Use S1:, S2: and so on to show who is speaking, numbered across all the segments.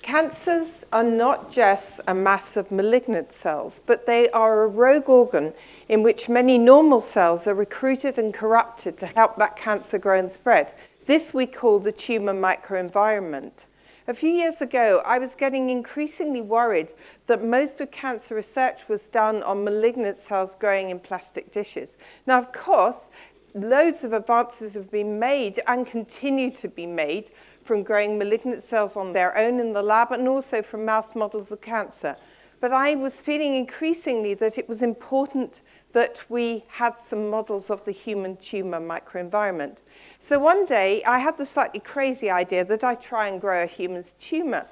S1: Cancers are not just a mass of malignant cells, but they are a rogue organ in which many normal cells are recruited and corrupted to help that cancer grow and spread. This we call the tumour microenvironment. A few years ago, I was getting increasingly worried that most of cancer research was done on malignant cells growing in plastic dishes. Now, of course, loads of advances have been made and continue to be made from growing malignant cells on their own in the lab and also from mouse models of cancer. But I was feeling increasingly that it was important that we had some models of the human tumour microenvironment. So one day, I had the slightly crazy idea that I'd try and grow a human's tumour.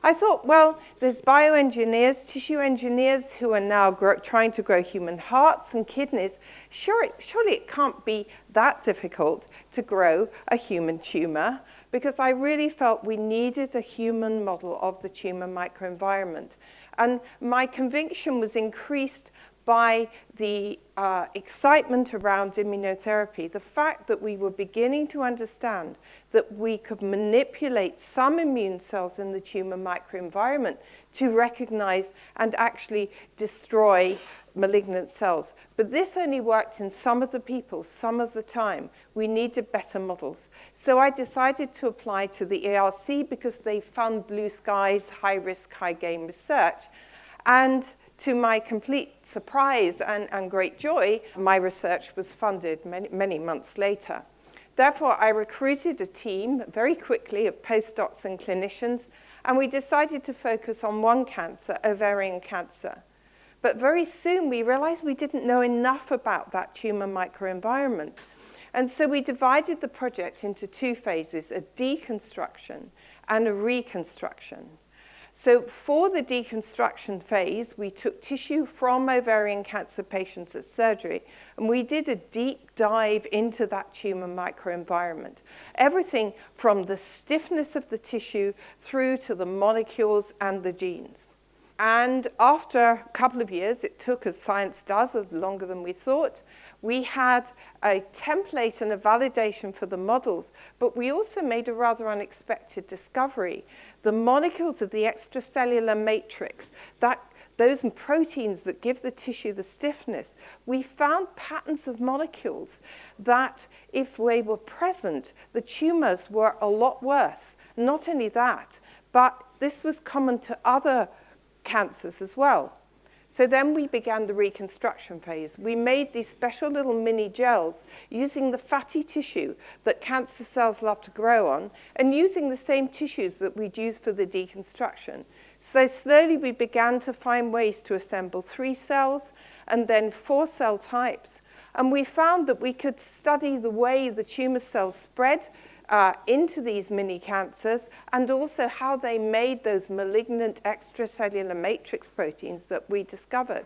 S1: I thought, well, there's bioengineers, tissue engineers who are now trying to grow human hearts and kidneys. Surely it can't be that difficult to grow a human tumour, because I really felt we needed a human model of the tumour microenvironment. And my conviction was increased by the excitement around immunotherapy, the fact that we were beginning to understand that we could manipulate some immune cells in the tumour microenvironment to recognize and actually destroy malignant cells. But this only worked in some of the people, some of the time. We needed better models. So I decided to apply to the ERC because they fund blue skies, high risk, high gain research. And to my complete surprise and great joy, my research was funded many months later. Therefore, I recruited a team very quickly of postdocs and clinicians, and we decided to focus on one cancer, ovarian cancer. But very soon we realized we didn't know enough about that tumor microenvironment. And so we divided the project into two phases, a deconstruction and a reconstruction. So for the deconstruction phase, we took tissue from ovarian cancer patients at surgery, and we did a deep dive into that tumor microenvironment. Everything from the stiffness of the tissue through to the molecules and the genes. And after a couple of years, it took, as science does, longer than we thought, we had a template and a validation for the models, but we also made a rather unexpected discovery. The molecules of the extracellular matrix, those proteins that give the tissue the stiffness, we found patterns of molecules that, if they were present, the tumors were a lot worse. Not only that, but this was common to other cancers as well. So then we began the reconstruction phase. We made these special little mini gels using the fatty tissue that cancer cells love to grow on and using the same tissues that we'd used for the deconstruction. So slowly we began to find ways to assemble 3 cells and then 4 cell types. And we found that we could study the way the tumor cells spread into these mini cancers, and also how they made those malignant extracellular matrix proteins that we discovered.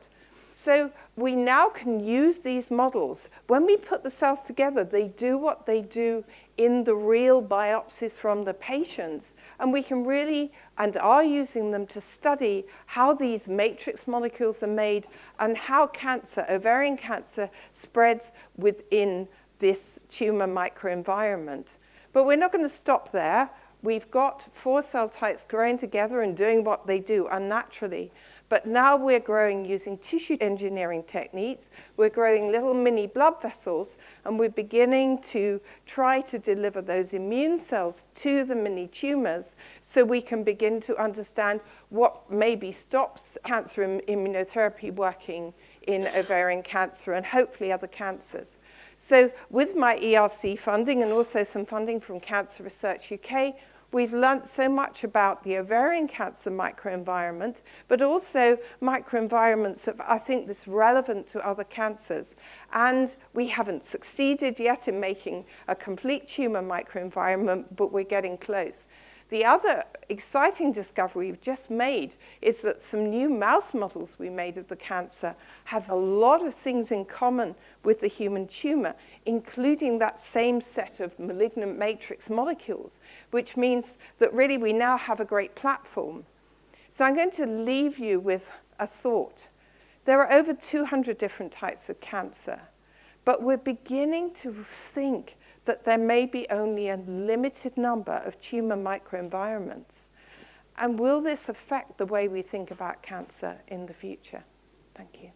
S1: So we now can use these models. When we put the cells together, they do what they do in the real biopsies from the patients, and we can really, and are using them to study how these matrix molecules are made and how cancer, ovarian cancer, spreads within this tumor microenvironment. But we're not going to stop there. We've got 4 cell types growing together and doing what they do unnaturally. But now we're growing using tissue engineering techniques. We're growing little mini blood vessels, and we're beginning to try to deliver those immune cells to the mini tumors so we can begin to understand what maybe stops cancer immunotherapy working in ovarian cancer and hopefully other cancers. So with my ERC funding and also some funding from Cancer Research UK, we've learned so much about the ovarian cancer microenvironment, but also microenvironments that I think that's relevant to other cancers. And we haven't succeeded yet in making a complete tumor microenvironment, but we're getting close. The other exciting discovery we've just made is that some new mouse models we made of the cancer have a lot of things in common with the human tumor, including that same set of malignant matrix molecules, which means that really we now have a great platform. So I'm going to leave you with a thought. There are over 200 different types of cancer, but we're beginning to think that there may be only a limited number of tumor microenvironments. And will this affect the way we think about cancer in the future? Thank you.